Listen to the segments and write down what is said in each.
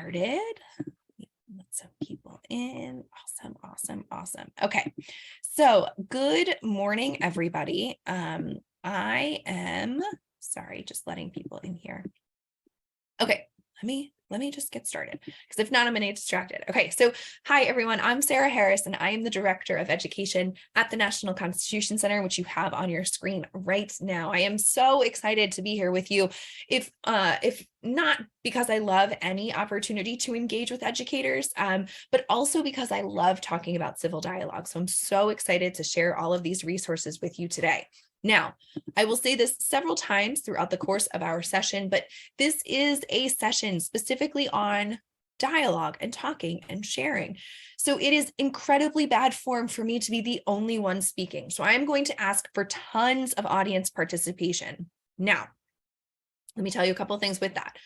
started. Let some people in. Awesome, awesome, awesome. Okay, so good morning, everybody. I am sorry, just letting people in here. Okay, let me just get started, because if not, I'm gonna get distracted. Okay, so hi everyone, I'm Sarah Harris, and I am the Director of Education at the National Constitution Center, which you have on your screen right now. I am so excited to be here with you. If not because I love any opportunity to engage with educators, but also because I love talking about civil dialogue. So I'm so excited to share all of these resources with you today. Now, I will say this several times throughout the course of our session, but this is a session specifically on dialogue and talking and sharing. So it is incredibly bad form for me to be the only one speaking. So I'm going to ask for tons of audience participation. Now, let me tell you a couple of things with that.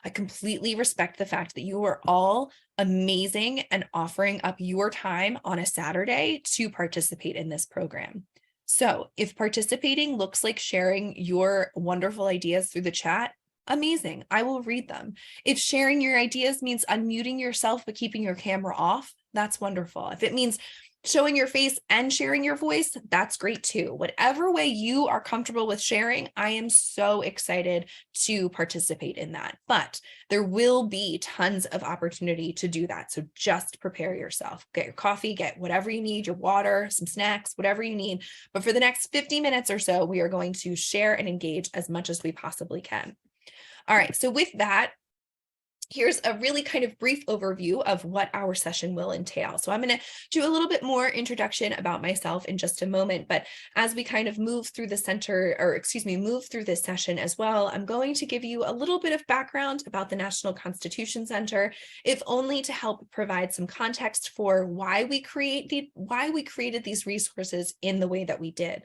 I completely respect the fact that you are all amazing and offering up your time on a Saturday to participate in this program. So if participating looks like sharing your wonderful ideas through the chat, amazing, I will read them. If sharing your ideas means unmuting yourself but keeping your camera off, that's wonderful. If it means showing your face and sharing your voice, that's great too. Whatever way you are comfortable with sharing, I am so excited to participate in that. But there will be tons of opportunity to do that. So just prepare yourself. Get your coffee, get whatever you need, your water, some snacks, whatever you need. But for the next 50 minutes or so, we are going to share and engage as much as we possibly can. All right, so with that, here's a really kind of brief overview of what our session will entail. So I'm going to do a little bit more introduction about myself in just a moment, but as we kind of move through the move through this session as well, I'm going to give you a little bit of background about the National Constitution Center, if only to help provide some context for why we created these resources in the way that we did.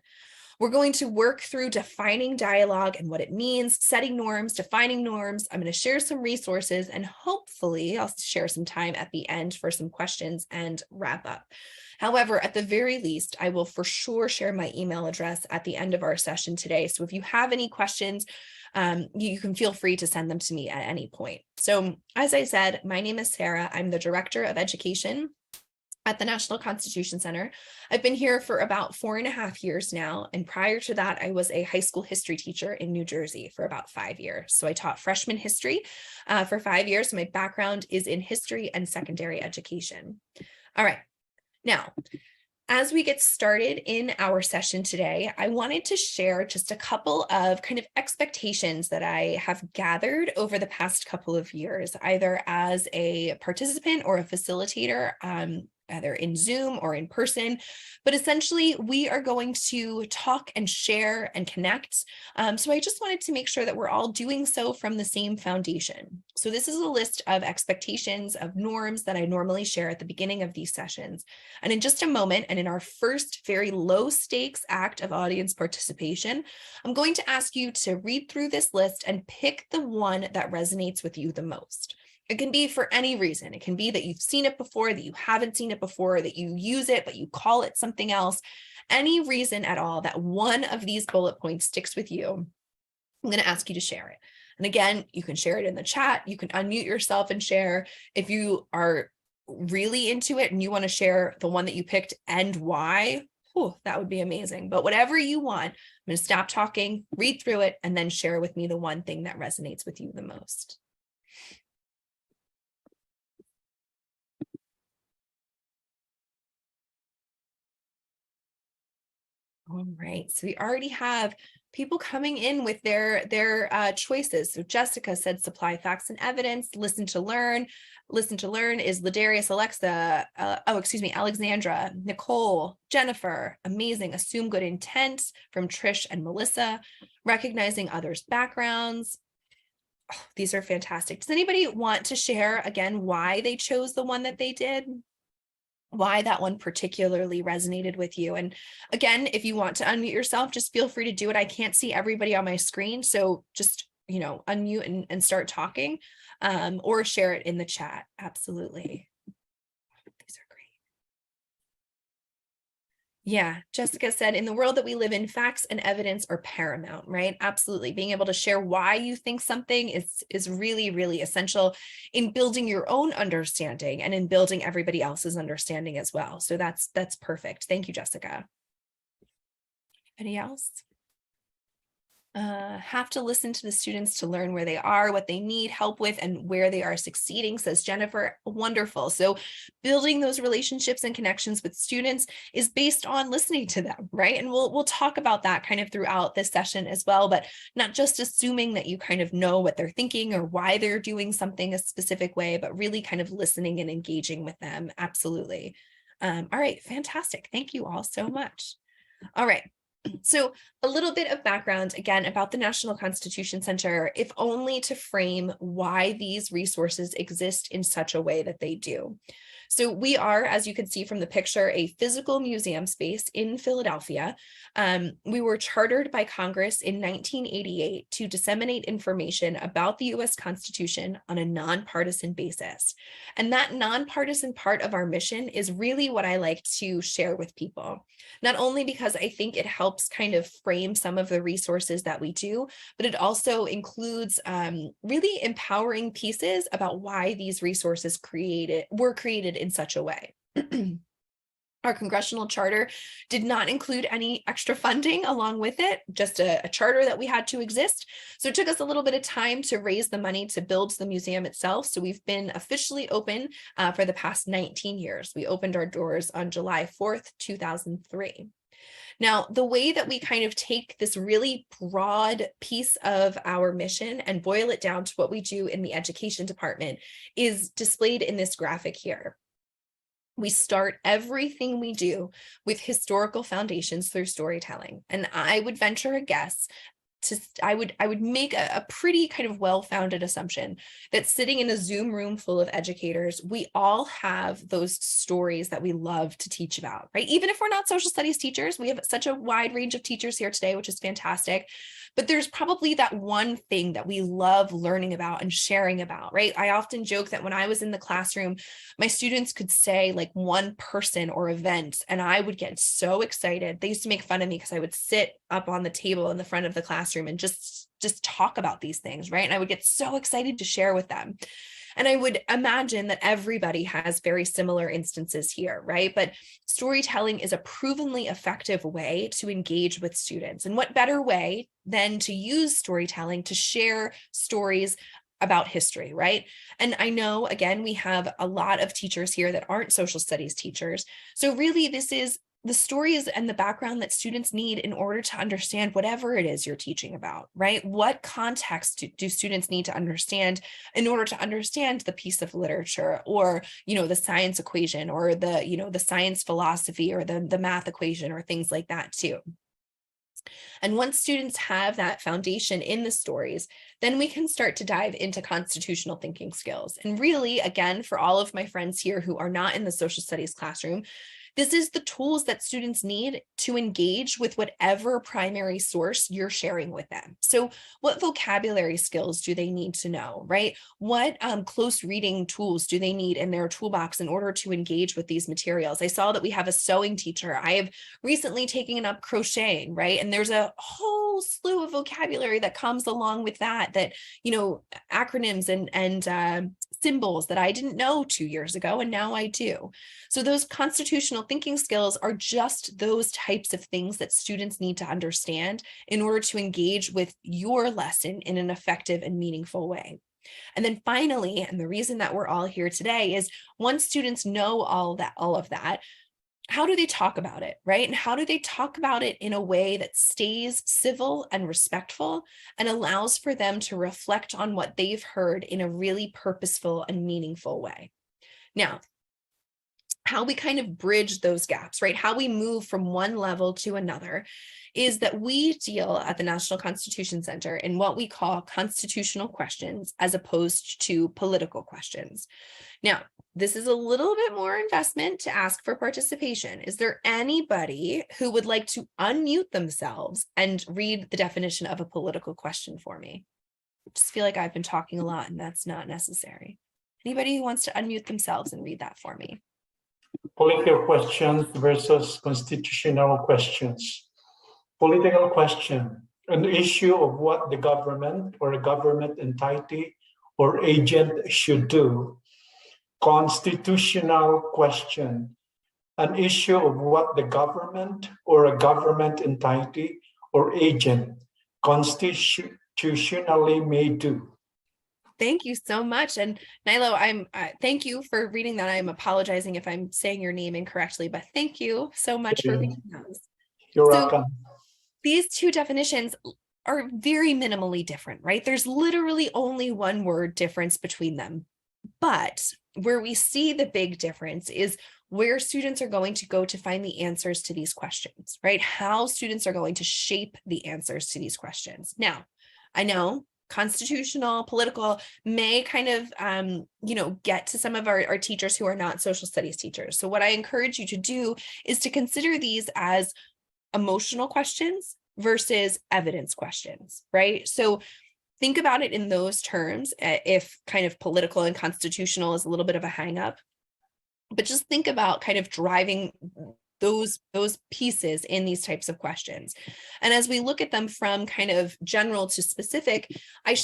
We're going to work through defining dialogue and what it means, setting norms, defining norms. I'm going to share some resources, and hopefully I'll share some time at the end for some questions and wrap up. However, at the very least, I will for sure share my email address at the end of our session today. So if you have any questions, you can feel free to send them to me at any point. So as I said, my name is Sarah. I'm the Director of Education at the National Constitution Center. I've been here for about 4.5 years now. And prior to that, I was a high school history teacher in New Jersey for about 5 years. So I taught freshman history for 5 years. So my background is in history and secondary education. All right. Now, as we get started in our session today, I wanted to share just a couple of kind of expectations that I have gathered over the past couple of years, either as a participant or a facilitator, either in Zoom or in person. But essentially, we are going to talk and share and connect. So I just wanted to make sure that we're all doing so from the same foundation. So this is a list of expectations, of norms that I normally share at the beginning of these sessions. And in just a moment, and in our first very low stakes act of audience participation, I'm going to ask you to read through this list and pick the one that resonates with you the most. It can be for any reason. It can be that you've seen it before, that you haven't seen it before, that you use it, but you call it something else. Any reason at all that one of these bullet points sticks with you, I'm going to ask you to share it. And again, you can share it in the chat. You can unmute yourself and share. If you are really into it and you want to share the one that you picked and why, that would be amazing. But whatever you want, I'm going to stop talking, read through it, and then share with me the one thing that resonates with you the most. All right, so we already have people coming in with their choices. So Jessica said supply facts and evidence, listen to learn. Listen to learn is Ladarius, Alexandra, Nicole, Jennifer, amazing. Assume good intent from Trish and Melissa, recognizing others' backgrounds. Oh, these are fantastic. Does anybody want to share again why they chose the one that they did? Why that one particularly resonated with you? And again, if you want to unmute yourself, just feel free to do it. I can't see everybody on my screen, so just unmute and start talking, or share it in the chat. Absolutely. These are great. Yeah, Jessica said, in the world that we live in, facts and evidence are paramount, right? Absolutely. Being able to share why you think something is really, really essential in building your own understanding and in building everybody else's understanding as well. So that's perfect. Thank you, Jessica. Anybody else? Have to listen to the students to learn where they are, what they need help with, and where they are succeeding, says Jennifer. Wonderful. So building those relationships and connections with students is based on listening to them, right? And we'll talk about that kind of throughout this session as well, but not just assuming that you kind of know what they're thinking or why they're doing something a specific way, but really kind of listening and engaging with them. Absolutely. All right, fantastic. Thank you all so much. All right. So a little bit of background again about the National Constitution Center, if only to frame why these resources exist in such a way that they do. So we are, as you can see from the picture, a physical museum space in Philadelphia. We were chartered by Congress in 1988 to disseminate information about the US Constitution on a nonpartisan basis. And that nonpartisan part of our mission is really what I like to share with people. Not only because I think it helps kind of frame some of the resources that we do, but it also includes really empowering pieces about why these resources were created in such a way. Our congressional charter did not include any extra funding along with it, just a charter that we had to exist. So it took us a little bit of time to raise the money to build the museum itself. So we've been officially open for the past 19 years. We opened our doors on July 4th, 2003. Now, the way that we kind of take this really broad piece of our mission and boil it down to what we do in the education department is displayed in this graphic here. We start everything we do with historical foundations through storytelling. And I would venture a guess I would make a pretty kind of well-founded assumption that sitting in a Zoom room full of educators, we all have those stories that we love to teach about, right? Even if we're not social studies teachers, we have such a wide range of teachers here today, which is fantastic. But there's probably that one thing that we love learning about and sharing about, right? I often joke that when I was in the classroom, my students could say like one person or event, and I would get so excited. They used to make fun of me because I would sit up on the table in the front of the classroom and just talk about these things, right? And I would get so excited to share with them. And I would imagine that everybody has very similar instances here, right? But storytelling is a provenly effective way to engage with students. And what better way than to use storytelling to share stories about history, right? And I know, again, we have a lot of teachers here that aren't social studies teachers. So really, this is the stories and the background that students need in order to understand whatever it is you're teaching about, right? What context do students need to understand in order to understand the piece of literature or, the science equation or the science philosophy or the math equation or things like that too. And once students have that foundation in the stories, then we can start to dive into constitutional thinking skills. And really, again, for all of my friends here who are not in the social studies classroom, this is the tools that students need to engage with whatever primary source you're sharing with them. So what vocabulary skills do they need to know, right? What close reading tools do they need in their toolbox in order to engage with these materials? I saw that we have a sewing teacher. I have recently taken up crocheting, right? And there's a whole slew of vocabulary that comes along with that, acronyms and symbols that I didn't know 2 years ago, and now I do. So those constitutional thinking skills are just those types of things that students need to understand in order to engage with your lesson in an effective and meaningful way. And then finally, and the reason that we're all here today is once students know all of that, how do they talk about it, right? And how do they talk about it in a way that stays civil and respectful and allows for them to reflect on what they've heard in a really purposeful and meaningful way? Now, how we kind of bridge those gaps, right? How we move from one level to another is that we deal at the National Constitution Center in what we call constitutional questions as opposed to political questions. Now, this is a little bit more investment to ask for participation. Is there anybody who would like to unmute themselves and read the definition of a political question for me? I just feel like I've been talking a lot and that's not necessary. Anybody who wants to unmute themselves and read that for me? Political questions versus constitutional questions. Political question, an issue of what the government or a government entity or agent should do. Constitutional question, an issue of what the government or a government entity or agent constitutionally may do. Thank you so much. And Nilo, thank you for reading that. I'm apologizing if I'm saying your name incorrectly, but thank you so much for reading those. You're welcome. These two definitions are very minimally different, right? There's literally only one word difference between them. But where we see the big difference is where students are going to go to find the answers to these questions, right? How students are going to shape the answers to these questions. Now, I know constitutional, political may kind of, get to some of our teachers who are not social studies teachers. So what I encourage you to do is to consider these as emotional questions versus evidence questions, right? So think about it in those terms, if kind of political and constitutional is a little bit of a hang up, but just think about kind of driving those pieces in these types of questions. And as we look at them from kind of general to specific, I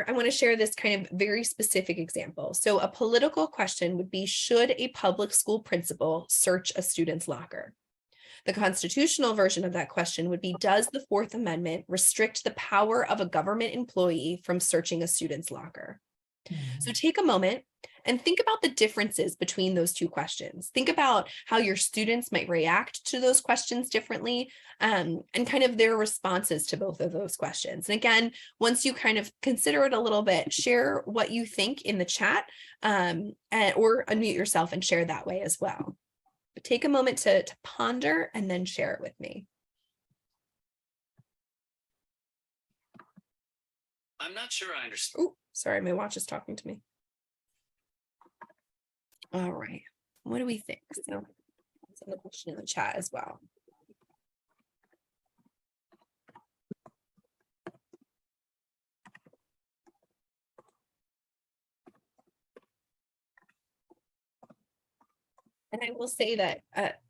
want to share this kind of very specific example. So a political question would be, should a public school principal search a student's locker? The constitutional version of that question would be, does the Fourth Amendment restrict the power of a government employee from searching a student's locker? So take a moment and think about the differences between those two questions. Think about how your students might react to those questions differently, and kind of their responses to both of those questions. And again, once you kind of consider it a little bit, share what you think in the chat, or unmute yourself and share that way as well. But take a moment to ponder and then share it with me. I'm not sure I understand. Oh, sorry, my watch is talking to me. All right, what do we think? So send the question in the chat as well. And I will say that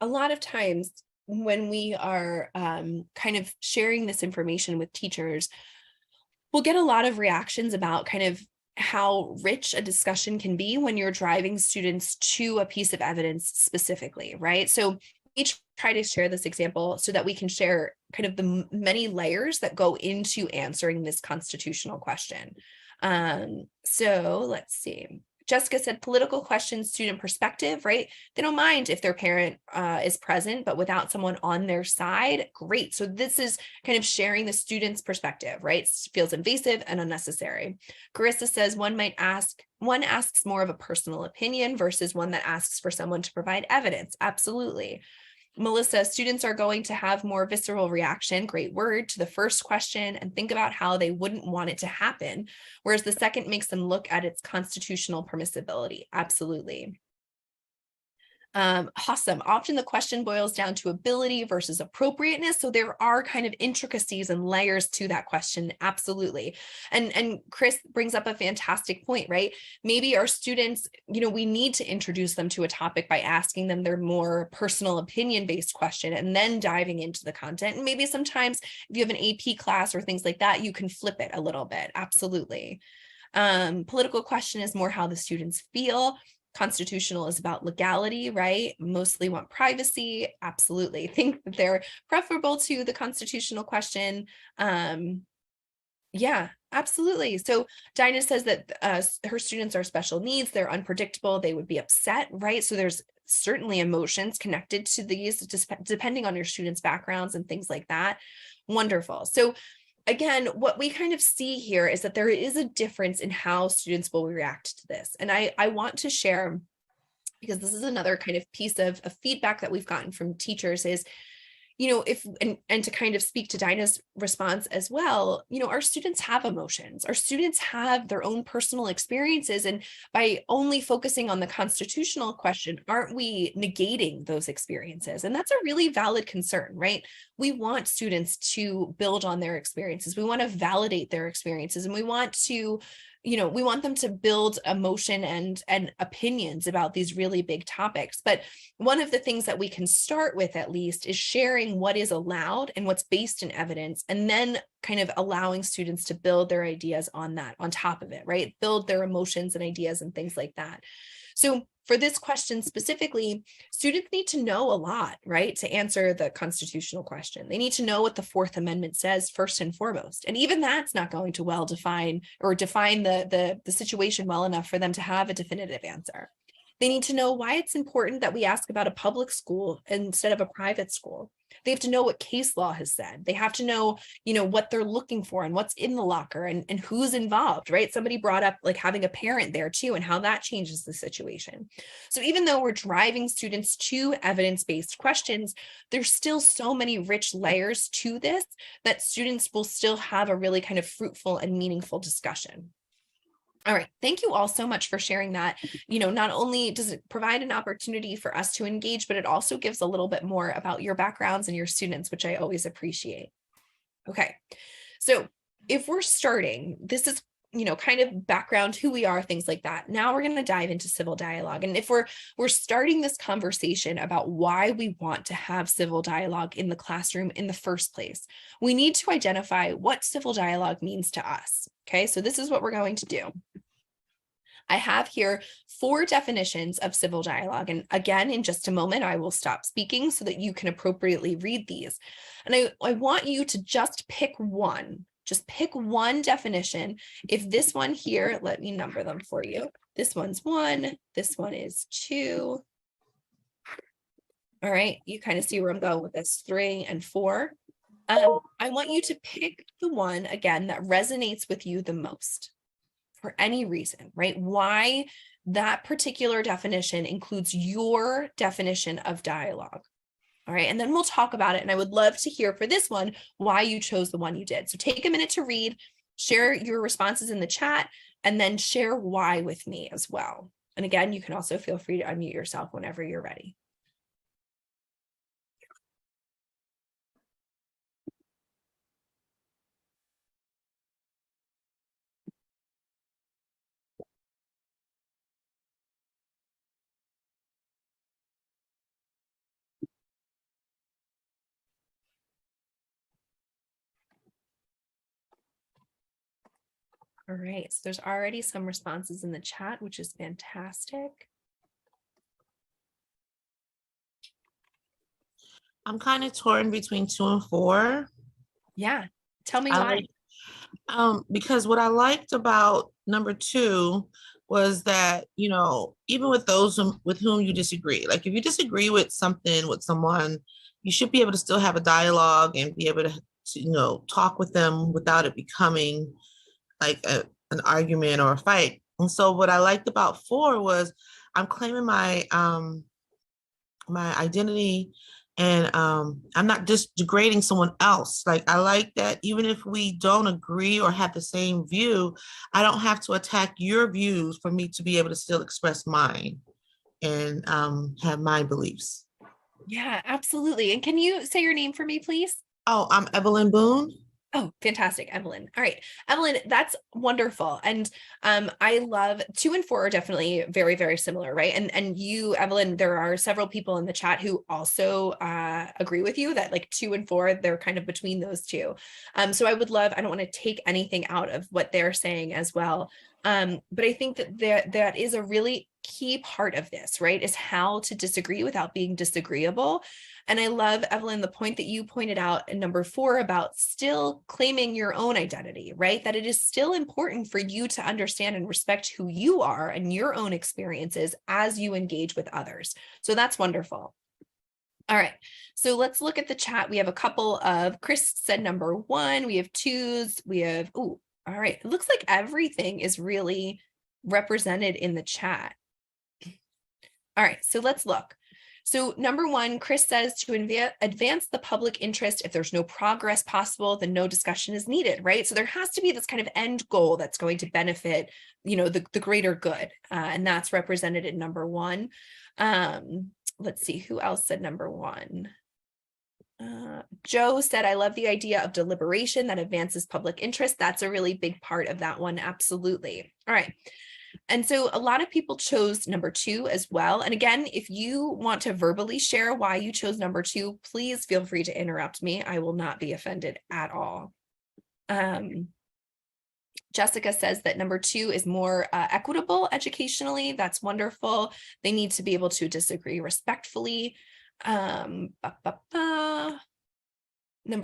a lot of times when we are kind of sharing this information with teachers, we'll get a lot of reactions about kind of how rich a discussion can be when you're driving students to a piece of evidence specifically, right? So each try to share this example so that we can share kind of the many layers that go into answering this constitutional question. So let's see. Jessica said political questions, student perspective, right? They don't mind if their parent is present, but without someone on their side, great. So this is kind of sharing the student's perspective, right? It feels invasive and unnecessary. Carissa says one asks more of a personal opinion versus one that asks for someone to provide evidence. Absolutely. Melissa, students are going to have more visceral reaction, great word, to the first question and think about how they wouldn't want it to happen, whereas the second makes them look at its constitutional permissibility. Absolutely. Awesome. Often the question boils down to ability versus appropriateness. So there are kind of intricacies and layers to that question. Absolutely. And Chris brings up a fantastic point, right? Maybe our students, we need to introduce them to a topic by asking them their more personal opinion-based question and then diving into the content. And maybe sometimes if you have an AP class or things like that, you can flip it a little bit. Absolutely. Political question is more how the students feel. Constitutional is about legality, right? Mostly want privacy. Absolutely. Think that they're preferable to the constitutional question. Yeah, absolutely. So Dinah says that her students are special needs. They're unpredictable. They would be upset, right? So there's certainly emotions connected to these, depending on your students' backgrounds and things like that. Wonderful. So again, what we kind of see here is that there is a difference in how students will react to this. And I want to share, because this is another kind of piece of feedback that we've gotten from teachers is, and to kind of speak to Dinah's response as well, our students have emotions, our students have their own personal experiences. And by only focusing on the constitutional question, aren't we negating those experiences? And that's a really valid concern, right? We want students to build on their experiences. We want to validate their experiences, and we want to we want them to build emotion and opinions about these really big topics. But one of the things that we can start with, at least, is sharing what is allowed and what's based in evidence, and then kind of allowing students to build their ideas on that, on top of it, right? Build their emotions and ideas and things like that. So for this question specifically, students need to know a lot, right, to answer the constitutional question. They need to know what the Fourth Amendment says first and foremost. And even that's not going to well define or define the situation well enough for them to have a definitive answer. They need to know why it's important that we ask about a public school instead of a private school. They have to know what case law has said. They have to know, what they're looking for and what's in the locker and who's involved, right? Somebody brought up like having a parent there too and how that changes the situation. So even though we're driving students to evidence-based questions, there's still so many rich layers to this that students will still have a really kind of fruitful and meaningful discussion. All right. Thank you all so much for sharing that. Not only does it provide an opportunity for us to engage, but it also gives a little bit more about your backgrounds and your students, which I always appreciate. Okay. So if we're starting, this is, kind of background, who we are, things like that. Now we're going to dive into civil dialogue. And if we're starting this conversation about why we want to have civil dialogue in the classroom in the first place, we need to identify what civil dialogue means to us. Okay, so this is what we're going to do. I have here 4 definitions of civil dialogue. And again, in just a moment, I will stop speaking so that you can appropriately read these. And I want you to just pick one. Just pick one definition. If this one here, let me number them for you. This one's 1. This one is 2. All right, you kind of see where I'm going with this, 3 and 4. I want you to pick the one, again, that resonates with you the most for any reason, right? Why that particular definition includes your definition of dialogue. All right, and then we'll talk about it. And I would love to hear for this one, why you chose the one you did. So take a minute to read, share your responses in the chat, and then share why with me as well. And again, you can also feel free to unmute yourself whenever you're ready. All right, so there's already some responses in the chat, which is fantastic. I'm kind of torn between 2 and 4. Yeah, tell me why. Because what I liked about number 2 was that, even with those with whom you disagree, like if you disagree with something with someone, you should be able to still have a dialogue and be able to talk with them without it becoming like an argument or a fight. And so what I liked about 4 was I'm claiming my my identity, and I'm not just degrading someone else. Like I like that even if we don't agree or have the same view, I don't have to attack your views for me to be able to still express mine and have my beliefs. Yeah, absolutely. And can you say your name for me, please? Oh, I'm Evelyn Boone. Oh, fantastic, Evelyn. All right, Evelyn, that's wonderful. And I love 2 and 4 are definitely very, very similar, right? And you, Evelyn, there are several people in the chat who also agree with you that like 2 and 4, they're kind of between those two. So I don't want to take anything out of what they're saying as well. But I think that that is a really key part of this, right? Is how to disagree without being disagreeable. And I love, Evelyn, the point that you pointed out in number 4 about still claiming your own identity, right? That it is still important for you to understand and respect who you are and your own experiences as you engage with others. So that's wonderful. All right, so let's look at the chat. We have a couple of, Chris said number 1, we have 2s, we have, all right. It looks like everything is really represented in the chat. All right, so let's look. So number 1, Chris says to advance the public interest, if there's no progress possible, then no discussion is needed, right? So there has to be this kind of end goal that's going to benefit, the greater good. And that's represented in number 1. Let's see, who else said number 1? Joe said, I love the idea of deliberation that advances public interest. That's a really big part of that one. Absolutely. All right. And so a lot of people chose number 2 as well. And again, if you want to verbally share why you chose number 2, please feel free to interrupt me. I will not be offended at all. Jessica says that number 2 is more equitable educationally. That's wonderful. They need to be able to disagree respectfully. Number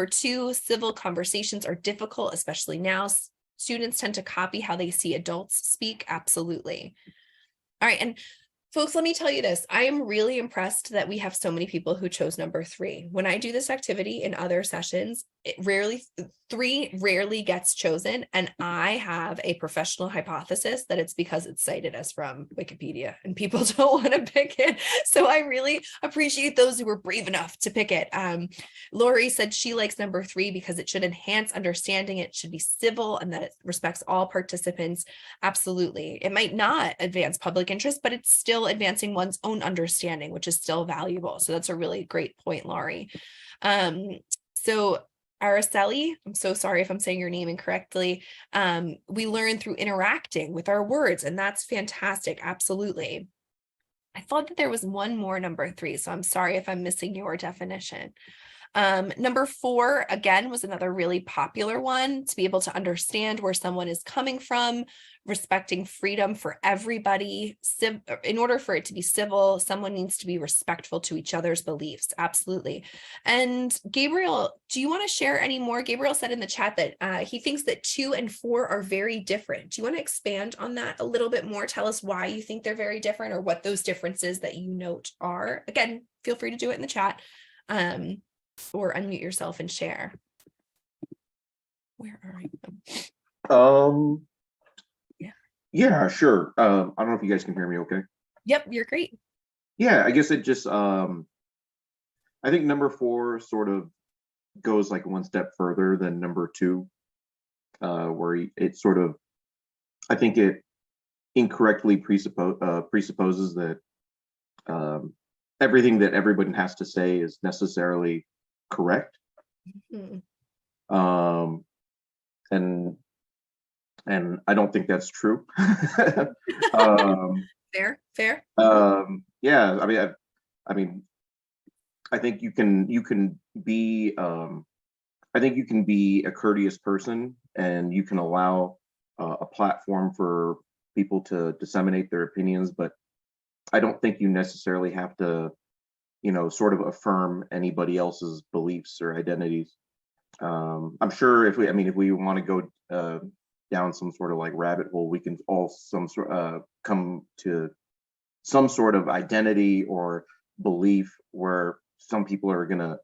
2, civil conversations are difficult, especially now. Students tend to copy how they see adults speak. Absolutely. All right. And folks, let me tell you this. I am really impressed that we have so many people who chose number 3. When I do this activity in other sessions, three rarely gets chosen. And I have a professional hypothesis that it's because it's cited as from Wikipedia and people don't want to pick it. So I really appreciate those who were brave enough to pick it. Lori said she likes number 3 because it should enhance understanding. It should be civil and that it respects all participants. Absolutely. It might not advance public interest, but it's still advancing one's own understanding, which is still valuable. So that's a really great point, Laurie. So Araceli, I'm so sorry if I'm saying your name incorrectly. We learn through interacting with our words, and that's fantastic. Absolutely. I thought that there was one more number 3, so I'm sorry if I'm missing your definition. Number 4, again, was another really popular one, to be able to understand where someone is coming from, respecting freedom for everybody. In order for it to be civil, someone needs to be respectful to each other's beliefs. Absolutely. And Gabriel, do you want to share any more? Gabriel said in the chat that he thinks that 2 and 4 are very different. Do you want to expand on that a little bit more? Tell us why you think they're very different or what those differences that you note are. Again, feel free to do it in the chat. Or unmute yourself and share. Where are you? Yeah, sure. I don't know if you guys can hear me okay. Yep, you're great. Yeah, I guess it just I think number 4 sort of goes like one step further than number 2, where it sort of, I think it incorrectly presupposes that everything that everybody has to say is necessarily correct. Mm-hmm. And I don't think that's true. Fair. Yeah, I mean, I think you can be I think you can be a courteous person, and you can allow a platform for people to disseminate their opinions, but I don't think you necessarily have to, sort of affirm anybody else's beliefs or identities. I'm sure if we want to go down some sort of like rabbit hole, we can all come to some sort of identity or belief where some people are gonna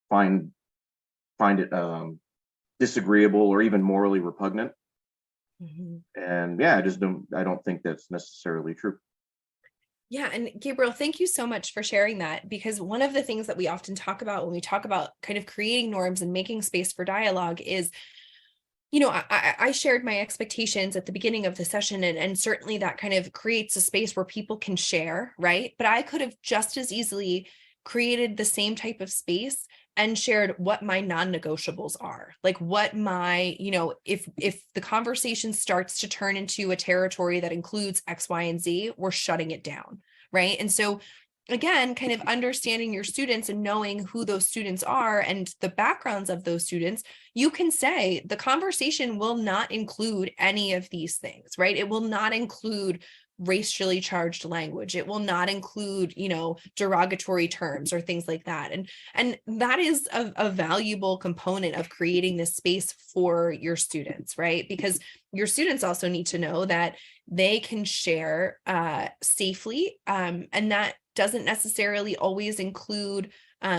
find it disagreeable or even morally repugnant. Mm-hmm. And yeah, I don't think that's necessarily true. Yeah. And Gabriel, thank you so much for sharing that, because one of the things that we often talk about when we talk about kind of creating norms and making space for dialogue is, I shared my expectations at the beginning of the session, and certainly that kind of creates a space where people can share, right? But I could have just as easily created the same type of space and shared what my non-negotiables are, like what my, if the conversation starts to turn into a territory that includes X, Y, and Z, we're shutting it down, right? And so again, kind of understanding your students and knowing who those students are and the backgrounds of those students, you can say the conversation will not include any of these things, right? It will not include racially charged language. It will not include, derogatory terms or things like that. And that is a valuable component of creating this space for your students, right? Because your students also need to know that they can share safely. And that doesn't necessarily always include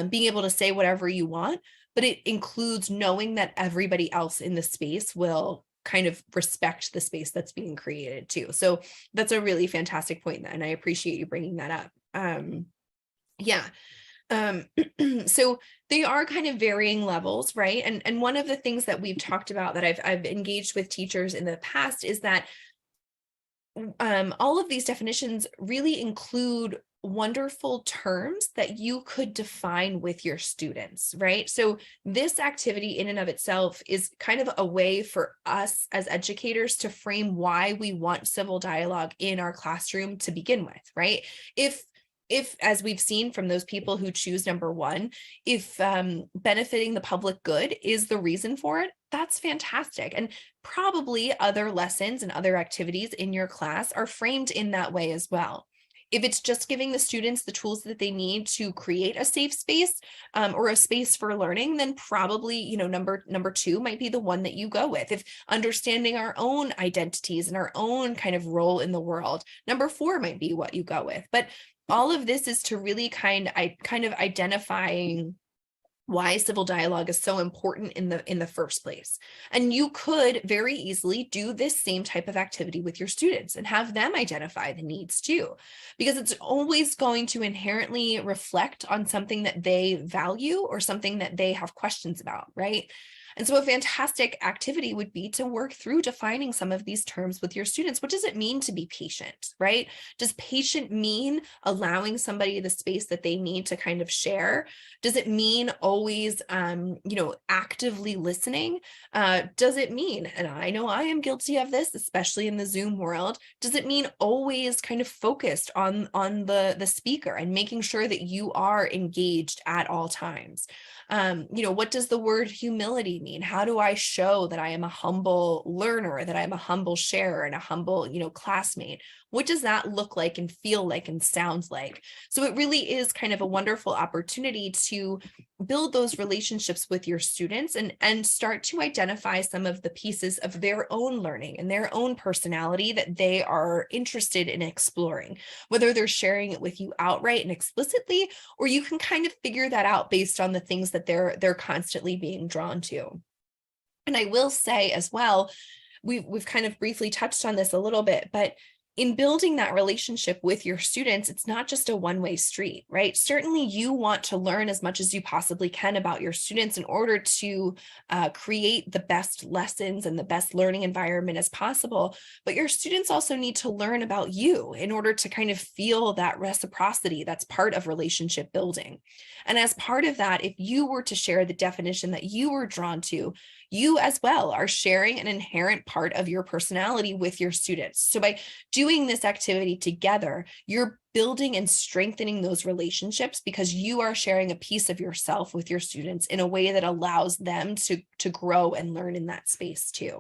being able to say whatever you want, but it includes knowing that everybody else in the space will kind of respect the space that's being created too. So that's a really fantastic point, and I appreciate you bringing that up. So they are kind of varying levels, right? And one of the things that we've talked about that I've engaged with teachers in the past is that all of these definitions really include wonderful terms that you could define with your students, right? So this activity in and of itself is kind of a way for us as educators to frame why we want civil dialogue in our classroom to begin with, right? If as we've seen from those people who choose number one, if benefiting the public good is the reason for it, that's fantastic. And probably other lessons and other activities in your class are framed in that way as well. If it's just giving the students the tools that they need to create a safe space or a space for learning, then probably, you know, number two might be the one that you go with. If understanding our own identities and our own kind of role in the world, number four might be what you go with. But all of this is to really kind of identifying why civil dialogue is so important in the first place. And you could very easily do this same type of activity with your students and have them identify the needs too, because it's always going to inherently reflect on something that they value or something that they have questions about, right? And so a fantastic activity would be to work through defining some of these terms with your students. What does it mean to be patient, right? Does patient mean allowing somebody the space that they need to kind of share? Does it mean always, actively listening? Does it mean, and I know I am guilty of this, especially in the Zoom world, does it mean always kind of focused on the speaker and making sure that you are engaged at all times? What does the word humility mean? How do I show that I am a humble learner, that I'm a humble sharer and a humble, classmate? What does that look like and feel like and sound like? So it really is kind of a wonderful opportunity to build those relationships with your students and start to identify some of the pieces of their own learning and their own personality that they are interested in exploring, whether they're sharing it with you outright and explicitly, or you can kind of figure that out based on the things that they're constantly being drawn to. And I will say as well, we've kind of briefly touched on this a little bit, but in building that relationship with your students, it's not just a one-way street, right? Certainly you want to learn as much as you possibly can about your students in order to create the best lessons and the best learning environment as possible. But your students also need to learn about you in order to kind of feel that reciprocity that's part of relationship building. And as part of that, if you were to share the definition that you were drawn to, you as well are sharing an inherent part of your personality with your students. So by doing this activity together, you're building and strengthening those relationships because you are sharing a piece of yourself with your students in a way that allows them to grow and learn in that space too.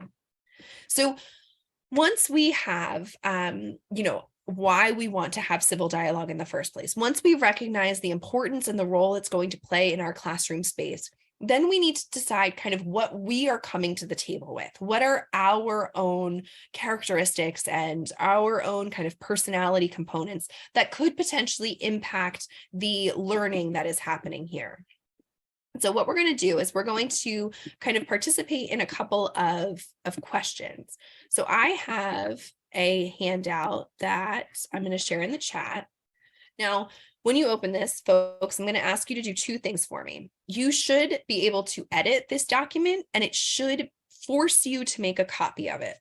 So once we have, why we want to have civil dialogue in the first place, once we recognize the importance and the role it's going to play in our classroom space, then we need to decide kind of what we are coming to the table with. What are our own characteristics and our own kind of personality components that could potentially impact the learning that is happening here? So what we're going to do is we're going to kind of participate in a couple of questions. So I have a handout that I'm going to share in the chat. Now, when you open this, folks, I'm going to ask you to do two things for me. You should be able to edit this document, and it should force you to make a copy of it.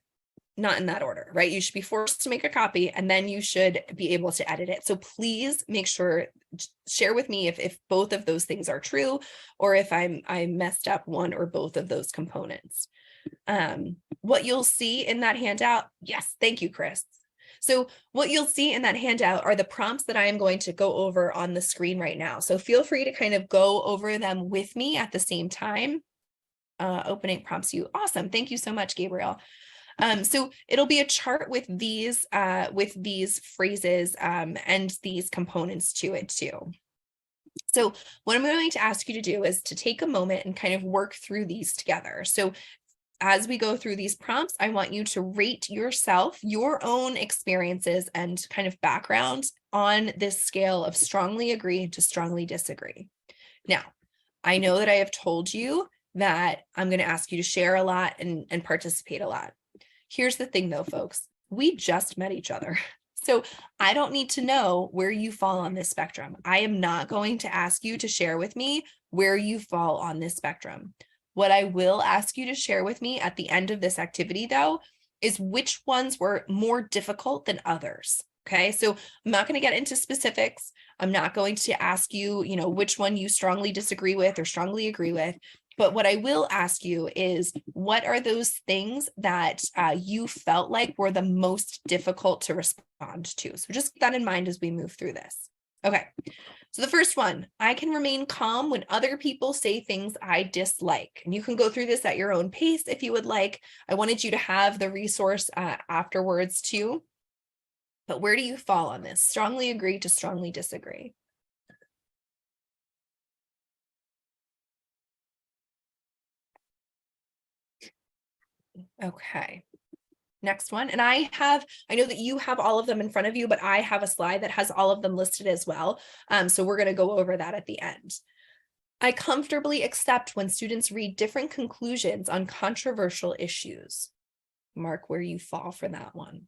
Not in that order, right? You should be forced to make a copy, and then you should be able to edit it. So please make sure, share with me if both of those things are true, or if I messed up one or both of those components. What you'll see in that handout, yes, thank you, Chris. So what you'll see in that handout are the prompts that I am going to go over on the screen right now. So feel free to kind of go over them with me at the same time. Opening prompts you. Awesome. Thank you so much, Gabriel. So it'll be a chart with these phrases and these components to it too. So what I'm going to ask you to do is to take a moment and kind of work through these together. So as we go through these prompts, I want you to rate yourself, your own experiences and kind of background on this scale of strongly agree to strongly disagree. Now, I know that I have told you that I'm going to ask you to share a lot and participate a lot. Here's the thing though, folks, we just met each other. So I don't need to know where you fall on this spectrum. I am not going to ask you to share with me where you fall on this spectrum. What I will ask you to share with me at the end of this activity, though, is which ones were more difficult than others. Okay, so I'm not going to get into specifics. I'm not going to ask you, which one you strongly disagree with or strongly agree with. But what I will ask you is, what are those things that you felt like were the most difficult to respond to? So just keep that in mind as we move through this. Okay, so the first one, I can remain calm when other people say things I dislike. And you can go through this at your own pace if you would like. I wanted you to have the resource afterwards too. But where do you fall on this? Strongly agree to strongly disagree? Okay. Next one. And I know that you have all of them in front of you, but I have a slide that has all of them listed as well. So we're going to go over that at the end. I comfortably accept when students read different conclusions on controversial issues. Mark, where you fall for that one.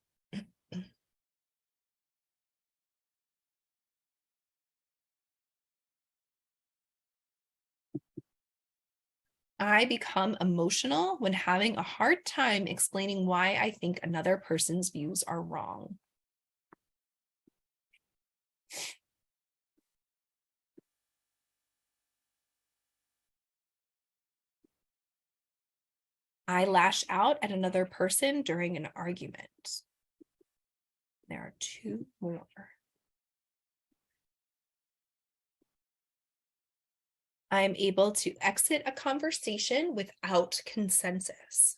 I become emotional when having a hard time explaining why I think another person's views are wrong. I lash out at another person during an argument. There are two more. I am able to exit a conversation without consensus.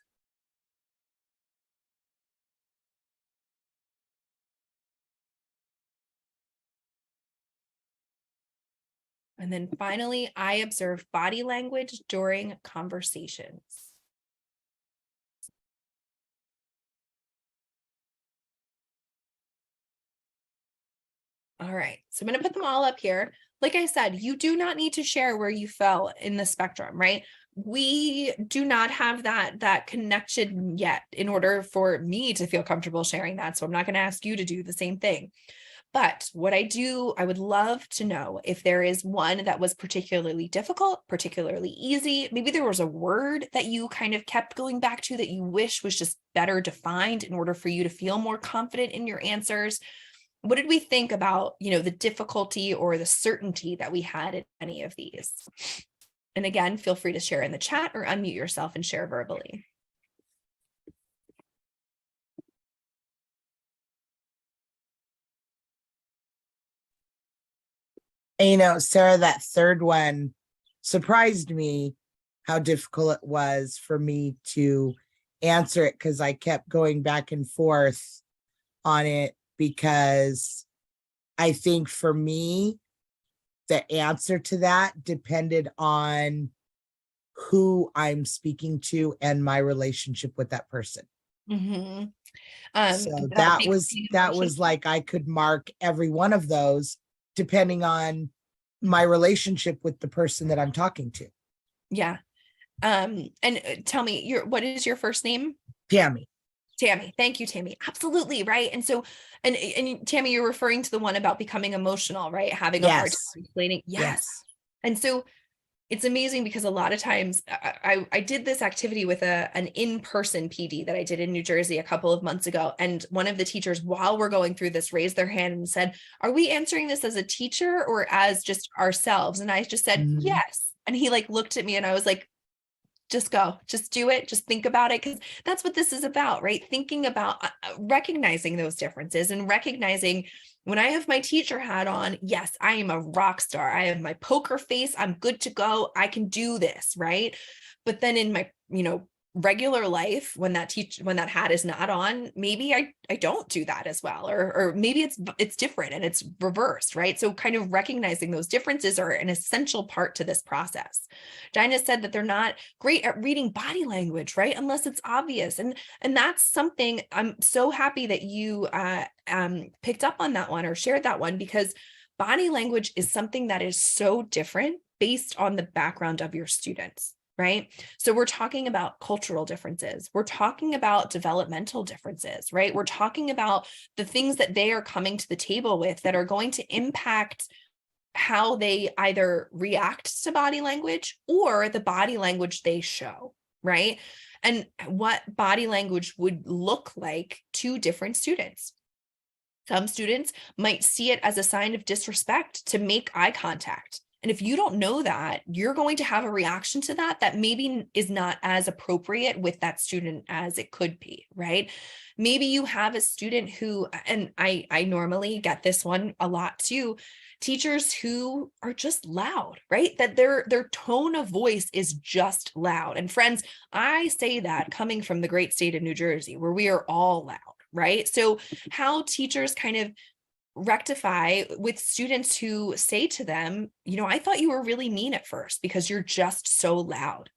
And then finally, I observe body language during conversations. All right, so I'm going to put them all up here. Like I said, you do not need to share where you fell in the spectrum, right? We do not have that connection yet in order for me to feel comfortable sharing that. So I'm not going to ask you to do the same thing. But what I would love to know if there is one that was particularly difficult, particularly easy. Maybe there was a word that you kind of kept going back to that you wish was just better defined in order for you to feel more confident in your answers. What did we think about, the difficulty or the certainty that we had in any of these? And again, feel free to share in the chat or unmute yourself and share verbally. And, Sarah, that third one surprised me how difficult it was for me to answer it, because I kept going back and forth on it, because I think for me, the answer to that depended on who I'm speaking to and my relationship with that person. Mm-hmm. So that was like, I could mark every one of those depending on my relationship with the person that I'm talking to. Yeah. And tell me, what is your first name? Tammy. Thank you, Tammy. Absolutely. Right. And so, and Tammy, you're referring to the one about becoming emotional, right? Having a hard time explaining. Yes. And so it's amazing because a lot of times I did this activity with an in-person PD that I did in New Jersey a couple of months ago. And one of the teachers, while we're going through this, raised their hand and said, are we answering this as a teacher or as just ourselves? And I just said, yes. And he looked at me and I was like, just go, just do it. Just think about it. Because that's what this is about, right? Thinking about recognizing those differences and recognizing when I have my teacher hat on, yes, I am a rock star. I have my poker face. I'm good to go. I can do this, right? But then in my, regular life, when that hat is not on, maybe I don't do that as well, or maybe it's different and it's reversed, right? So kind of recognizing those differences are an essential part to this process. Dinah said that they're not great at reading body language, right? Unless it's obvious. And that's something I'm so happy that you picked up on that one or shared that one, because body language is something that is so different based on the background of your students. Right? So we're talking about cultural differences. We're talking about developmental differences, right? We're talking about the things that they are coming to the table with that are going to impact how they either react to body language or the body language they show, right? And what body language would look like to different students. Some students might see it as a sign of disrespect to make eye contact. And if you don't know that, you're going to have a reaction to that that maybe is not as appropriate with that student as it could be, right? Maybe you have a student who, and I normally get this one a lot too, teachers who are just loud, right? That their tone of voice is just loud. And friends, I say that coming from the great state of New Jersey, where we are all loud, right? So how teachers kind of rectify with students who say to them, I thought you were really mean at first because you're just so loud.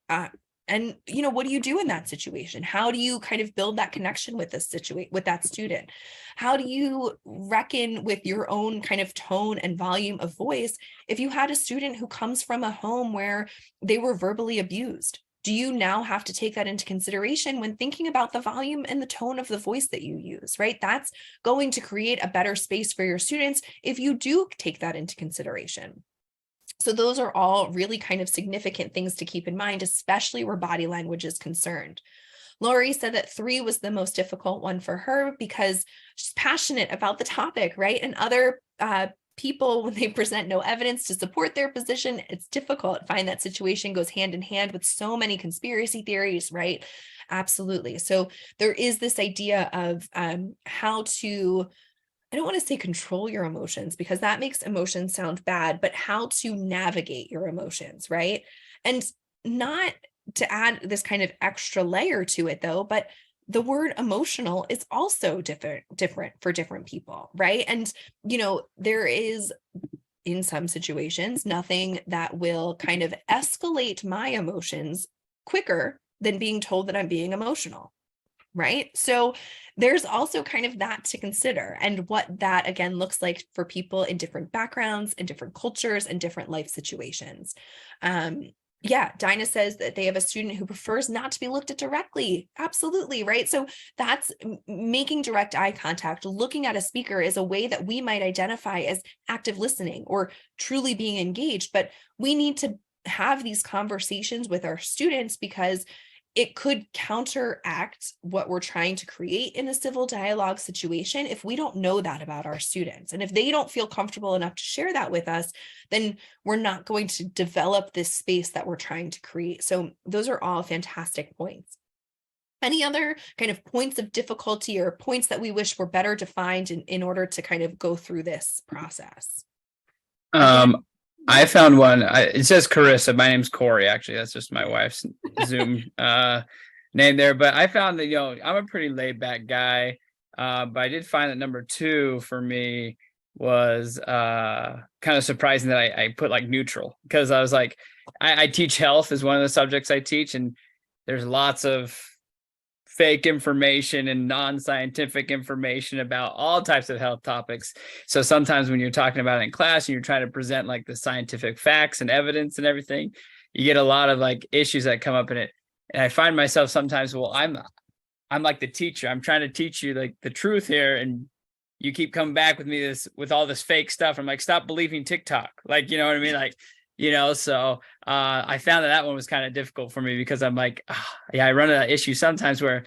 And what do you do in that situation? How do you kind of build that connection with with that student? How do you reckon with your own kind of tone and volume of voice if you had a student who comes from a home where they were verbally abused? Do you now have to take that into consideration when thinking about the volume and the tone of the voice that you use, right? That's going to create a better space for your students if you do take that into consideration. So those are all really kind of significant things to keep in mind, especially where body language is concerned. Lori said that 3 was the most difficult one for her because she's passionate about the topic, right? And other people, when they present no evidence to support their position, it's difficult. I find that situation goes hand in hand with so many conspiracy theories, right? Absolutely. So there is this idea of how to, I don't want to say control your emotions because that makes emotions sound bad, but how to navigate your emotions, right? And not to add this kind of extra layer to it though, but the word emotional is also different for different people, right? And, there is in some situations, nothing that will kind of escalate my emotions quicker than being told that I'm being emotional, right? So there's also kind of that to consider and what that again looks like for people in different backgrounds and different cultures and different life situations. Yeah, Dinah says that they have a student who prefers not to be looked at directly. Absolutely, right? So that's making direct eye contact. Looking at a speaker is a way that we might identify as active listening or truly being engaged. But we need to have these conversations with our students because it could counteract what we're trying to create in a civil dialogue situation if we don't know that about our students. And if they don't feel comfortable enough to share that with us, then we're not going to develop this space that we're trying to create. So those are all fantastic points. Any other kind of points of difficulty or points that we wish were better defined in order to kind of go through this process? I found one. It says Carissa. My name's Corey. Actually, that's just my wife's Zoom name there. But I found that I'm a pretty laid back guy. But I did find that number 2 for me was kind of surprising that I put like neutral because I was like, I teach health is one of the subjects I teach, and there's lots of fake information and non-scientific information about all types of health topics. So sometimes when you're talking about it in class and you're trying to present like the scientific facts and evidence and everything, you get a lot of like issues that come up in it. And I find myself sometimes, well, I'm like the teacher. I'm trying to teach you like the truth here, and you keep coming back with me with all this fake stuff. I'm like, stop believing TikTok. Like, you know what I mean? Like, so I found that one was kind of difficult for me because I'm like, I run into that issue sometimes where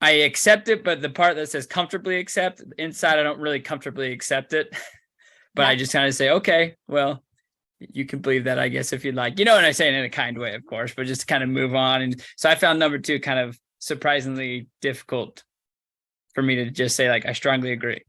I accept it, but the part that says comfortably accept inside, I don't really comfortably accept it, but I just kind of say, okay, well, you can believe that, I guess, if you'd like, and I say it in a kind way, of course, but just to kind of move on. And so I found number 2 kind of surprisingly difficult for me to just say, like, I strongly agree.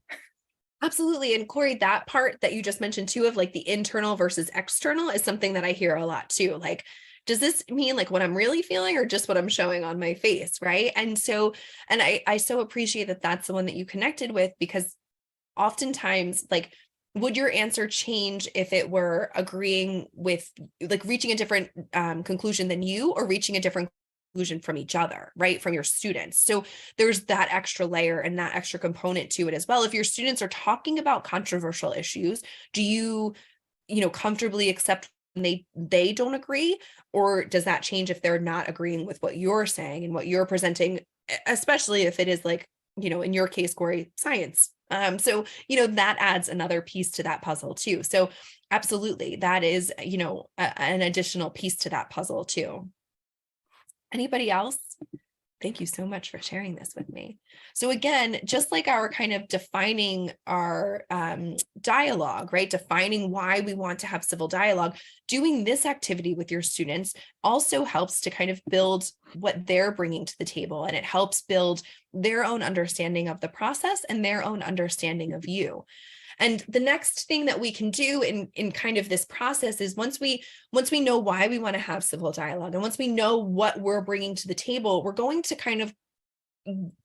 Absolutely. And Corey, that part that you just mentioned too, of like the internal versus external is something that I hear a lot too. Like, does this mean like what I'm really feeling or just what I'm showing on my face? Right. And so, and I so appreciate that that's the one that you connected with, because oftentimes, like, would your answer change if it were agreeing with, like, reaching a different conclusion than you, or reaching a different conclusion from each other, right? From your students. So there's that extra layer and that extra component to it as well. If your students are talking about controversial issues, do you comfortably accept when they don't agree, or does that change if they're not agreeing with what you're saying and what you're presenting, especially if it is like, in your case, Corey, science. So, that adds another piece to that puzzle too. So absolutely, that is, an additional piece to that puzzle too. Anybody else? Thank you so much for sharing this with me. So again, just like our kind of defining our dialogue, right? Defining why we want to have civil dialogue, doing this activity with your students also helps to kind of build what they're bringing to the table. And it helps build their own understanding of the process and their own understanding of you. And the next thing that we can do in kind of this process is once we know why we want to have civil dialogue, and once we know what we're bringing to the table, we're going to kind of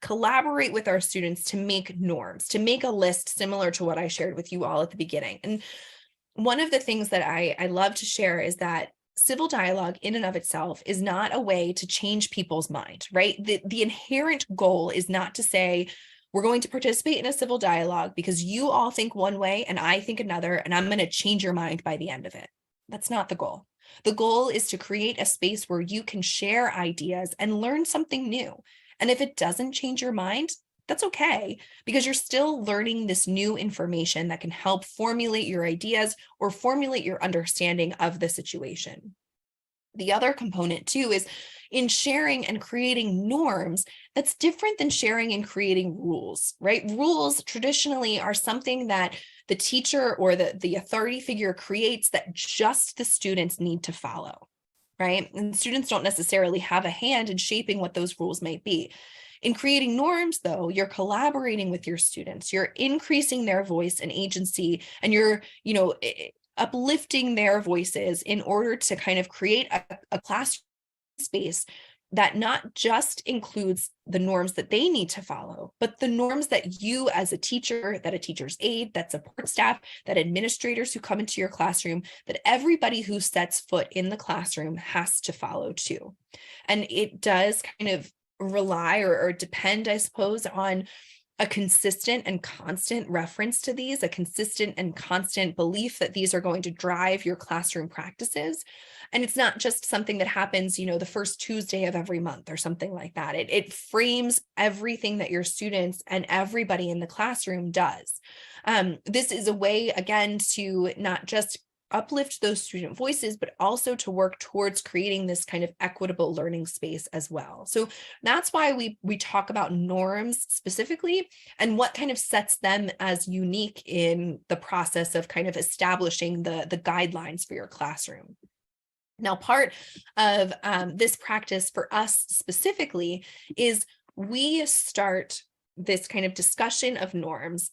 collaborate with our students to make norms, to make a list similar to what I shared with you all at the beginning. And one of the things that I love to share is that civil dialogue in and of itself is not a way to change people's mind, right? The inherent goal is not to say, we're going to participate in a civil dialogue because you all think one way and I think another, and I'm going to change your mind by the end of it. That's not the goal. The goal is to create a space where you can share ideas and learn something new. And if it doesn't change your mind, that's okay, because you're still learning this new information that can help formulate your ideas or formulate your understanding of the situation. The other component too is in sharing and creating norms, that's different than sharing and creating rules, right? Rules traditionally are something that the teacher or the authority figure creates that just the students need to follow, right? And students don't necessarily have a hand in shaping what those rules might be. In creating norms, though, you're collaborating with your students, you're increasing their voice and agency, and you're, uplifting their voices in order to kind of create a classroom space that not just includes the norms that they need to follow, but the norms that you as a teacher, that a teacher's aide, that support staff, that administrators who come into your classroom, that everybody who sets foot in the classroom has to follow too. And it does kind of rely or depend, I suppose, on a consistent and constant reference to these, a consistent and constant belief that these are going to drive your classroom practices. And it's not just something that happens, the first Tuesday of every month or something like that. It frames everything that your students and everybody in the classroom does. This is a way, again, to not just uplift those student voices, but also to work towards creating this kind of equitable learning space as well. So that's why we talk about norms specifically and what kind of sets them as unique in the process of kind of establishing the guidelines for your classroom. Now, part of this practice for us specifically is we start this kind of discussion of norms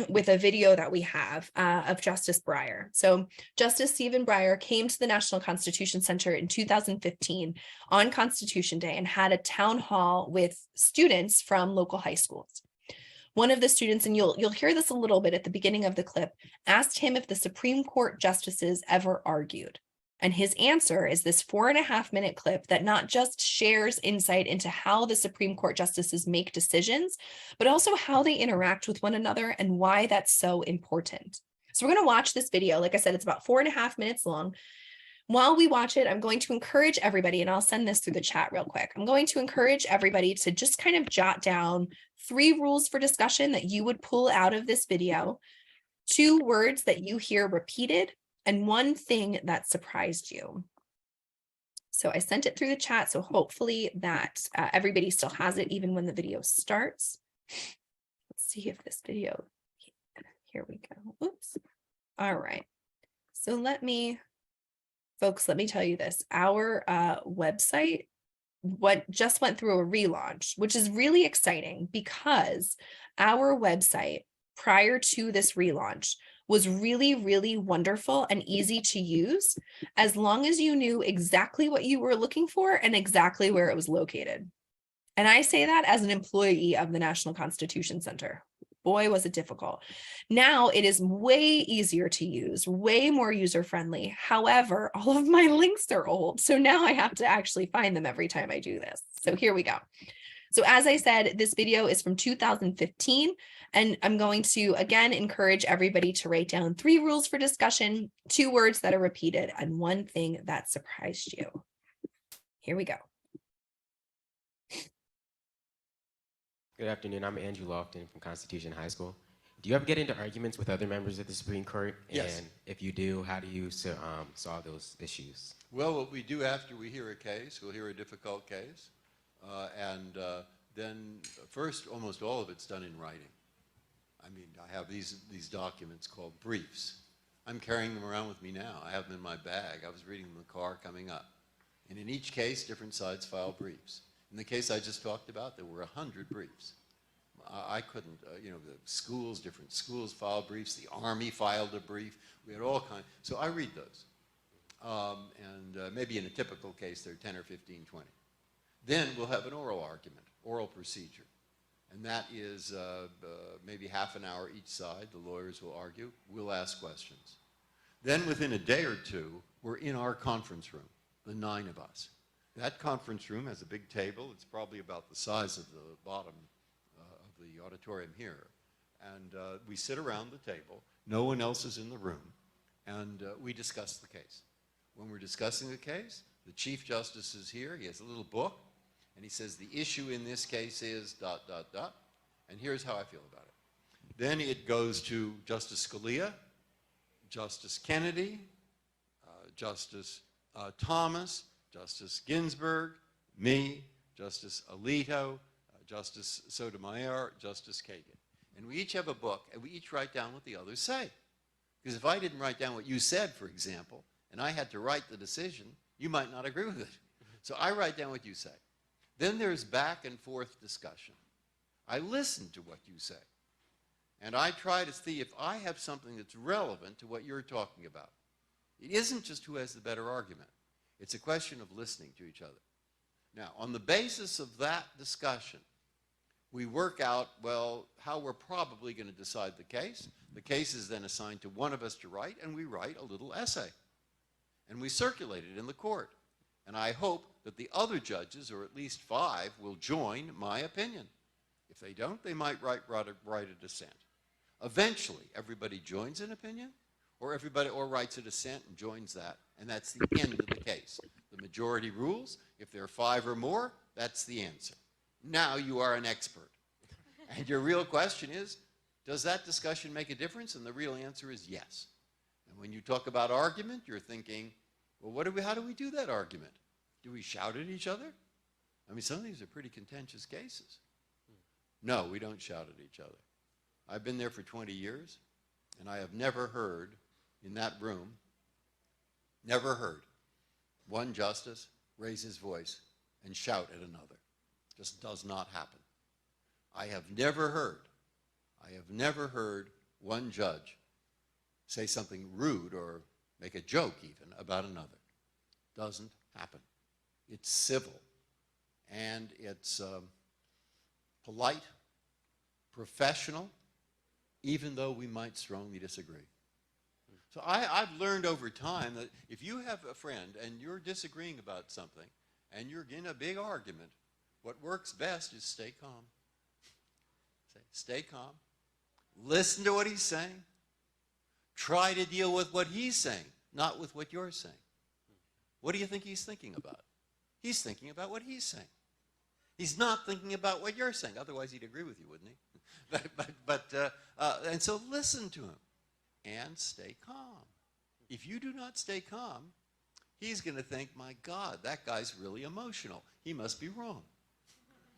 with a video that we have of Justice Breyer. So Justice Stephen Breyer came to the National Constitution Center in 2015 on Constitution Day and had a town hall with students from local high schools. One of the students, and you'll hear this a little bit at the beginning of the clip, asked him if the Supreme Court justices ever argued. And his answer is this 4.5-minute clip that not just shares insight into how the Supreme Court justices make decisions, but also how they interact with one another and why that's so important. So we're going to watch this video. Like I said, it's about 4.5 minutes long. While we watch it, I'm going to encourage everybody, and I'll send this through the chat real quick. I'm going to encourage everybody to just kind of jot down 3 rules for discussion that you would pull out of this video, 2 words that you hear repeated, and 1 thing that surprised you. So I sent it through the chat, so hopefully that everybody still has it even when the video starts. Let's see if this video, here we go. Oops. All right. So folks, let me tell you this. Our website just went through a relaunch, which is really exciting because our website prior to this relaunch was really, really wonderful and easy to use as long as you knew exactly what you were looking for and exactly where it was located. And I say that as an employee of the National Constitution Center. Boy, was it difficult. Now it is way easier to use, way more user-friendly. However, all of my links are old. So now I have to actually find them every time I do this. So here we go. So as I said, this video is from 2015, and I'm going to, again, encourage everybody to write down 3 rules for discussion, 2 words that are repeated, and 1 thing that surprised you. Here we go. Good afternoon. I'm Andrew Lofton from Constitution High School. Do you ever get into arguments with other members of the Supreme Court? Yes. And if you do, how do you solve those issues? Well, what we do after we hear a case, we'll hear a difficult case. Then first, almost all of it's done in writing. I mean, I have these documents called briefs. I'm carrying them around with me now. I have them in my bag. I was reading them in the car coming up. And in each case, different sides file briefs. In the case I just talked about, there were 100 briefs. I couldn't, you know, the schools, different schools filed briefs. The Army filed a brief. We had all kinds. So I read those. Maybe in a typical case, there are 10 or 15, 20. Then we'll have an oral argument, oral procedure. And that is maybe half an hour each side. The lawyers will argue. We'll ask questions. Then within a day or two, we're in our conference room, the 9 of us. That conference room has a big table. It's probably about the size of the bottom of the auditorium here. And we sit around the table. No one else is in the room. And we discuss the case. When we're discussing the case, the Chief Justice is here. He has a little book. And he says, the issue in this case is ... And here's how I feel about it. Then it goes to Justice Scalia, Justice Kennedy, Justice Thomas, Justice Ginsburg, me, Justice Alito, Justice Sotomayor, Justice Kagan. And we each have a book, and we each write down what the others say. Because if I didn't write down what you said, for example, and I had to write the decision, you might not agree with it. So I write down what you say. Then there's back and forth discussion. I listen to what you say. And I try to see if I have something that's relevant to what you're talking about. It isn't just who has the better argument. It's a question of listening to each other. Now, on the basis of that discussion, we work out, well, how we're probably going to decide the case. The case is then assigned to one of us to write, and we write a little essay. And we circulate it in the court. And I hope that the other judges, or at least 5, will join my opinion. If they don't, they might write a dissent. Eventually, everybody joins an opinion, or writes a dissent and joins that, and that's the end of the case. The majority rules. If there are 5 or more, that's the answer. Now you are an expert. And your real question is, does that discussion make a difference? And the real answer is yes. And when you talk about argument, you're thinking, well, how do we do that argument? Do we shout at each other? I mean, some of these are pretty contentious cases. No, we don't shout at each other. I've been there for 20 years, and I have never heard in that room, never heard one justice raise his voice and shout at another. Just does not happen. I have never heard one judge say something rude or make a joke even about another. Doesn't happen. It's civil, and it's polite, professional, even though we might strongly disagree. So I've learned over time that if you have a friend and you're disagreeing about something and you're in a big argument, what works best is stay calm. Stay calm. Listen to what he's saying. Try to deal with what he's saying, not with what you're saying. What do you think he's thinking about? He's thinking about what he's saying. He's not thinking about what you're saying. Otherwise, he'd agree with you, wouldn't he? And so listen to him and stay calm. If you do not stay calm, he's going to think, my God, that guy's really emotional. He must be wrong.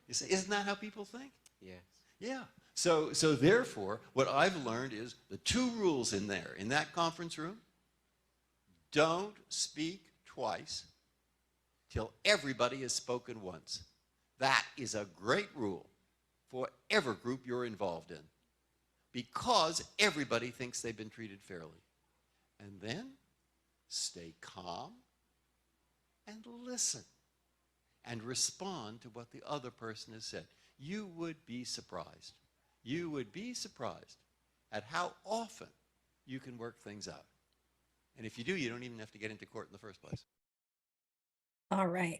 You see, isn't that how people think? Yes. Yeah. So therefore, what I've learned is the 2 rules in there, in that conference room: don't speak twice till everybody has spoken once. That is a great rule for whatever group you're involved in, because everybody thinks they've been treated fairly. And then stay calm and listen and respond to what the other person has said. You would be surprised. You would be surprised at how often you can work things out. And if you do, you don't even have to get into court in the first place. All right.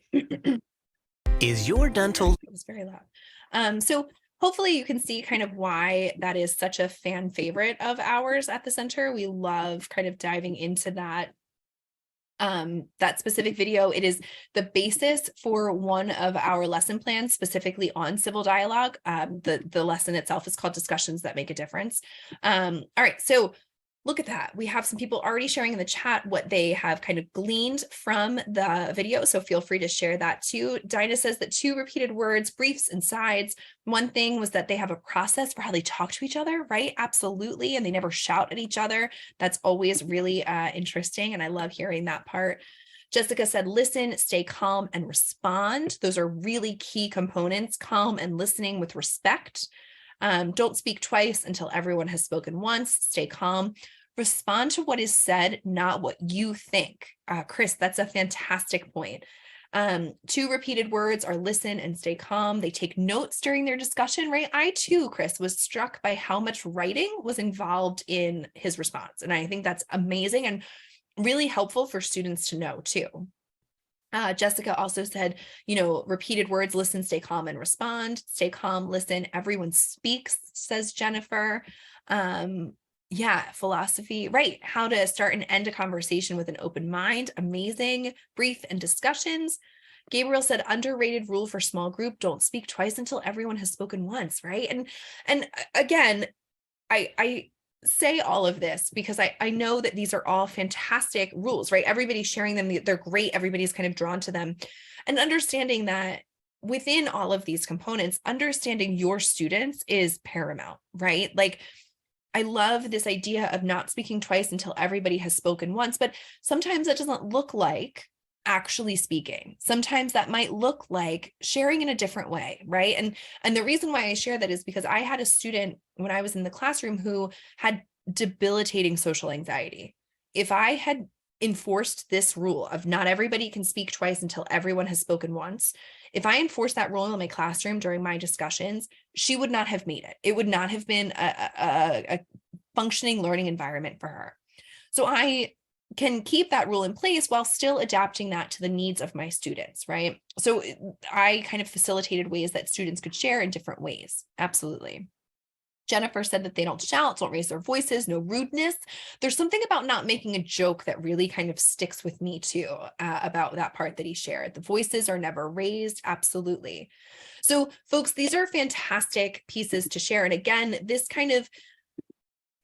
Is your dental... It was very loud. So hopefully you can see kind of why that is such a fan favorite of ours at the center. We love kind of diving into that specific video. It is the basis for one of our lesson plans specifically on civil dialogue. The lesson itself is called Discussions That Make a Difference. All right. So look at that. We have some people already sharing in the chat what they have kind of gleaned from the video. So feel free to share that too. Dinah says that 2 repeated words, briefs and sides. One thing was that they have a process for how they talk to each other, right? Absolutely. And they never shout at each other. That's always really interesting. And I love hearing that part. Jessica said, listen, stay calm and respond. Those are really key components, calm and listening with respect. Don't speak twice until everyone has spoken once. Stay calm. Respond to what is said, not what you think. Chris, that's a fantastic point. 2 repeated words are listen and stay calm. They take notes during their discussion, right? I too, Chris, was struck by how much writing was involved in his response. And I think that's amazing and really helpful for students to know too. Jessica also said, repeated words, listen, stay calm and respond. Stay calm, listen, everyone speaks, says Jennifer. Philosophy, right. How to start and end a conversation with an open mind. Amazing. Brief and discussions. Gabriel said, underrated rule for small group, don't speak twice until everyone has spoken once, right? And again, I say all of this because I know that these are all fantastic rules, right? Everybody's sharing them. They're great. Everybody's kind of drawn to them. And understanding that within all of these components, understanding your students is paramount, right? Like, I love this idea of not speaking twice until everybody has spoken once, but sometimes that doesn't look like actually speaking. Sometimes that might look like sharing in a different way, right? And the reason why I share that is because I had a student when I was in the classroom who had debilitating social anxiety. If I had enforced this rule of not everybody can speak twice until everyone has spoken once, if I enforced that rule in my classroom during my discussions, she would not have made it. It would not have been a functioning learning environment for her. So I can keep that rule in place while still adapting that to the needs of my students, right? So I kind of facilitated ways that students could share in different ways. Absolutely. Jennifer said that they don't shout, don't raise their voices, no rudeness. There's something about not making a joke that really kind of sticks with me too, about that part that he shared. The voices are never raised. Absolutely. So folks, these are fantastic pieces to share. And again, this kind of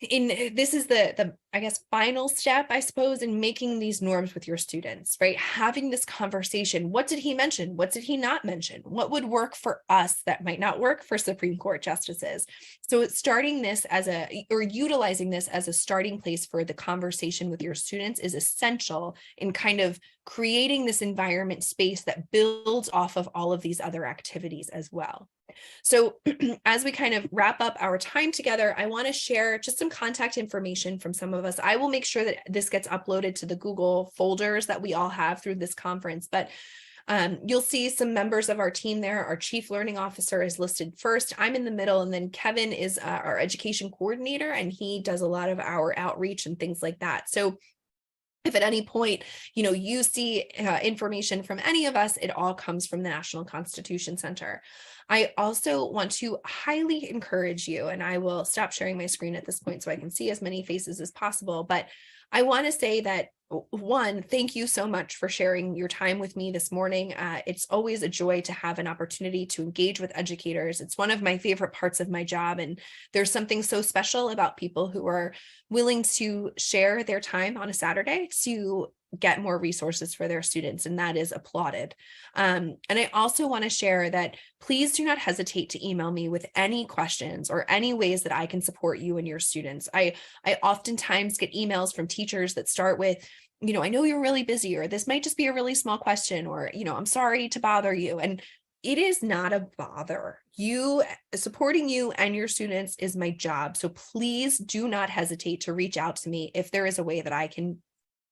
this is the I guess final step, I suppose, in making these norms with your students, right? Having this conversation. What did he mention? What did he not mention? What would work for us that might not work for Supreme Court justices? So it's starting this or utilizing this as a starting place for the conversation with your students is essential in kind of creating this environment space that builds off of all of these other activities as well. So as we kind of wrap up our time together, I want to share just some contact information from some of us. I will make sure that this gets uploaded to the Google folders that we all have through this conference, but you'll see some members of our team there. Our Chief Learning Officer is listed first. I'm in the middle, and then Kevin is our education coordinator, and he does a lot of our outreach and things like that. So if at any point, you see information from any of us, it all comes from the National Constitution Center. I also want to highly encourage you, and I will stop sharing my screen at this point so I can see as many faces as possible, but I want to say that, one, thank you so much for sharing your time with me this morning. It's always a joy to have an opportunity to engage with educators. It's one of my favorite parts of my job, and there's something so special about people who are willing to share their time on a Saturday to get more resources for their students, and that is applauded. And I also want to share that please do not hesitate to email me with any questions or any ways that I can support you and your students. I oftentimes get emails from teachers that start with, I know you're really busy, or this might just be a really small question, or, I'm sorry to bother you. And it is not a bother. Supporting you and your students is my job. So please do not hesitate to reach out to me if there is a way that I can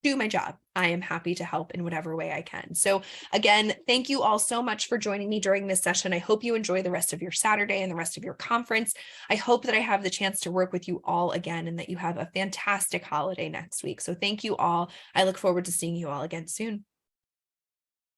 do my job. I am happy to help in whatever way I can. So again, thank you all so much for joining me during this session. I hope you enjoy the rest of your Saturday and the rest of your conference. I hope that I have the chance to work with you all again and that you have a fantastic holiday next week. So thank you all. I look forward to seeing you all again soon.